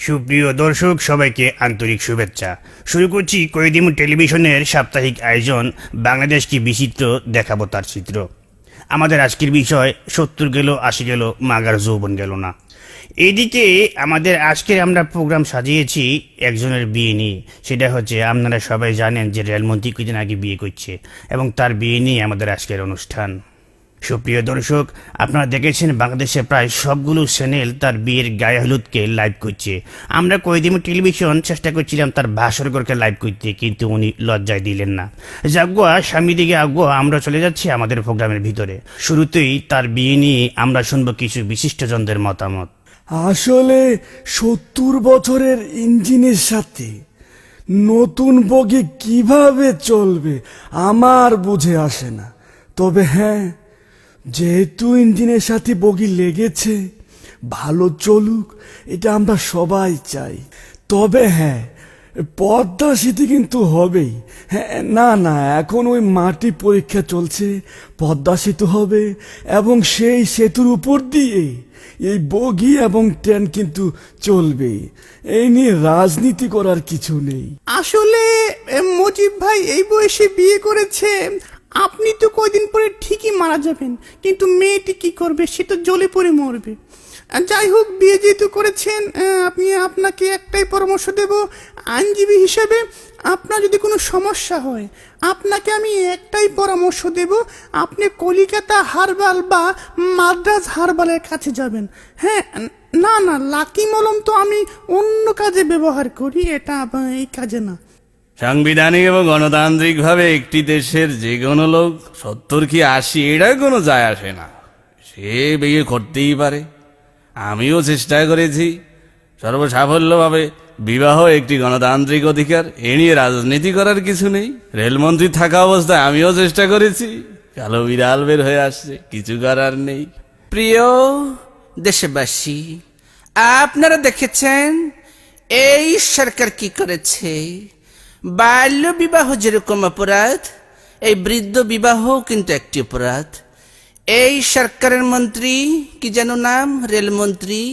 সুপ্রিয় দর্শক, সবাইকে আন্তরিক শুভেচ্ছা। শুরু করছি কয়েদিমু টেলিভিশনের সাপ্তাহিক আয়োজন বাংলাদেশ কি বিচিত্র, দেখাবো তার চিত্র। আমাদের আজকের বিষয় 70 গেল 80 গেল, মাগার যৌবন গেল না। এইদিকে আমাদের আজকের আমরা প্রোগ্রাম সাজিয়েছি একজনের বিয়ে নিয়ে। সেটা হচ্ছে, আপনারা সবাই জানেন যে রেলমন্ত্রী কিছুদিন আগে বিয়ে করছে এবং তার বিয়ে নিয়ে আমাদের আজকের অনুষ্ঠান। সুপ্রিয় দর্শক, আপনারা দেখেছেন বাংলাদেশে প্রায় সবগুলো চ্যানেল তার বিয়ের গায়ে হলুদকে লাইভ করছে। আমরা কয়েদিমু টেলিভিশন চেষ্টা করছিলাম তার ভাস্করকে লাইভ করতে, কিন্তু উনি লজ্জায় দিলেন না। যাগুয়া স্বামী দিকে আগুয়া, আমরা চলে যাচ্ছি আমাদের প্রোগ্রামের ভিতরে। শুরুতেই তার বিয়ে নিয়ে আমরা শুনবো কিছু বিশিষ্টজনদের মতামত। আসলে 70 বছরের ইঞ্জিনের সাথে নতুন বগি কিভাবে চলবে আমার বুঝে আসে না। তবে হ্যাঁ, যেহেতু ইঞ্জিনের সাথে বগি লেগেছে, ভালো চলুক, এটা আমরা সবাই চাই। তবে হ্যাঁ, পদ্মা সেতু কিন্তু হবেই। হ্যাঁ, না এখন ওই মাটি পরীক্ষা চলছে, পদ্মা সেতু হবে এবং সেই সেতুর উপর দিয়ে এই বগি এবং ট্রেন কিন্তু চলবে। এই নিয়ে রাজনীতি করার কিছু নেই। আসলে মুজিব ভাই এই বয়সে বিয়ে করেছে। আপনি তো কয়দিন পরে ঠিকই মারা যাবেন, কিন্তু মেয়েটি কি করবে? সে তো জ্বলে পড়ে মরবে। যাই হোক, বিয়ে যেহেতু করেছেন, আপনাকে একটাই পরামর্শ দেব আইনজীবী হিসেবে। আপনার যদি কোনো সমস্যা হয়, আপনাকে আমি একটাই পরামর্শ দেব, আপনি কলিকাতা হারবাল বা মাদ্রাজ হারবালের কাছে যাবেন। হ্যাঁ, না লাকি মলম তো আমি অন্য কাজে ব্যবহার করি, এটা এই কাজে না। সাংবিধানিক এবং গণতান্ত্রিকভাবে একটি দেশের যে কোনো লোক 70 কি 80 এটা কোনো যায় আসে না, সে বিয়ে করতেই পারে। আমিও চেষ্টা করেছি সর্বসাফল্যভাবে। বিবাহ একটি গণতান্ত্রিক অধিকার, এ নিয়ে রাজনীতি করার কিছু নেই। রেলমন্ত্রী থাকা অবস্থায় আমিও চেষ্টা করেছি, কালো বিড়াল বের হয়ে আসছে, কিছু করার নেই। প্রিয় দেশবাসী, আপনারা দেখেছেন এই সরকার কি করেছে। বাল্য বিবাহ যেরকম অপরাধ, এই বৃদ্ধ বিবাহ কিন্তু একটি অপরাধ। এই সরকারের মন্ত্রী কি যেন নাম, রেলমন্ত্রী,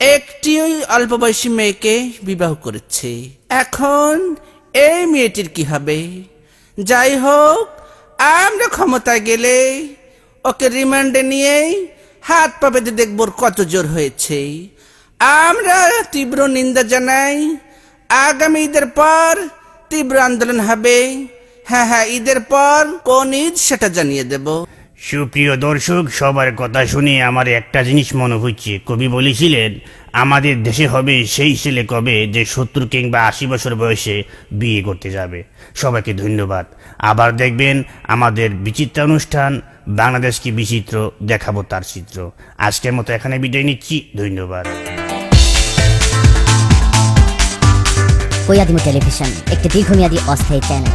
একটি অল্প বয়সী মেয়েকে বিবাহ করেছে। এখন এই মেয়েটির কি হবে? যাই হোক, আমরা ক্ষমতায় গেলে ওকে রিমান্ডে নিয়ে হাত পা বেঁধে দেখব কত জোর হয়েছে। আমরা তীব্র নিন্দা জানাই। আগামী ঈদের পর তীব্র আন্দোলন হবে। হ্যাঁ, ঈদের পর কোন ঈদ সেটা জানিয়ে দেব। সুপ্রিয় দর্শক, সবার কথা শুনে আমার একটা জিনিস মনে হচ্ছে, কবি বলেছিলেন আমাদের দেশে হবে সেই ছেলে কবে যে 70 কিংবা 80 বছর বয়সে বিয়ে করতে যাবে। সবাইকে ধন্যবাদ। আবার দেখবেন আমাদের বিচিত্র অনুষ্ঠান বাংলাদেশ কি বিচিত্র, দেখাবো তার চিত্র। আজকের মতো এখানে বিদায় নিচ্ছি, ধন্যবাদ। কয়েদিমু টেলিভিশন একটি দীর্ঘমেয়াদী অস্থায়ী চ্যানেল।